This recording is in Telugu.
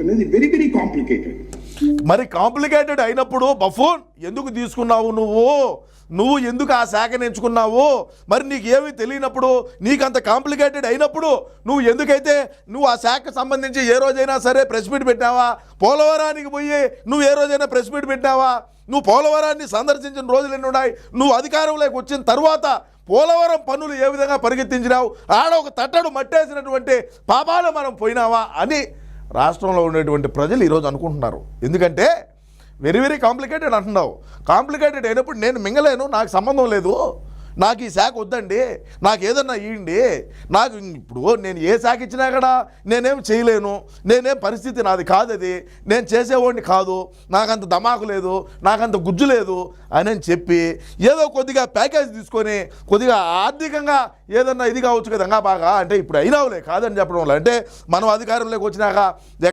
జరుగుతున్నది వెరీ వెరీ కాంప్లికేటెడ్. మరి కాంప్లికేటెడ్ అయినప్పుడు బఫూన్ ఎందుకు తీసుకున్నావు నువ్వు ఎందుకు ఆ శాఖను ఎంచుకున్నావు? మరి నీకు ఏమీ తెలియనప్పుడు, నీకు అంత కాంప్లికేటెడ్ అయినప్పుడు నువ్వు ఆ శాఖకు సంబంధించి ఏ రోజైనా సరే ప్రెస్ మీట్ పెట్టావా? పోలవరానికి పోయి నువ్వు ఏ రోజైనా ప్రెస్ మీట్ పెట్టావా? నువ్వు పోలవరాన్ని సందర్శించిన రోజులు ఎన్ని ఉన్నాయి? నువ్వు అధికారంలోకి వచ్చిన తర్వాత పోలవరం పనులు ఏ విధంగా పరిగెత్తించినావు? ఆడ ఒక తట్టడు మట్టేసినటువంటి పాపాలు మనం పోయినావా అని రాష్ట్రంలో ఉండేటువంటి ప్రజలు ఈరోజు అనుకుంటున్నారు. ఎందుకంటే వెరీ వెరీ కాంప్లికేటెడ్ అంటున్నావు. కాంప్లికేటెడ్ అయినప్పుడు నేను మింగలేను, నాకు సంబంధం లేదు, నాకు ఈ శాఖ వద్దండి, నాకు ఏదన్నా ఇవ్వండి, నాకు ఇప్పుడు నేను ఏ శాఖ ఇచ్చినా కూడా నేనేం చేయలేను, నేనేం పరిస్థితి నాది కాదు, అది నేను చేసేవాడిని కాదు, నాకంత దమాకు లేదు, నాకంత గుజ్జు లేదు అని చెప్పి ఏదో కొద్దిగా ప్యాకేజ్ తీసుకొని కొద్దిగా ఆర్థికంగా ఏదన్నా ఇది కావచ్చు కదా బాగా అంటే ఇప్పుడు అయినావులే కాదని చెప్పడం వల్ల అంటే మనం అధికారంలోకి వచ్చినాక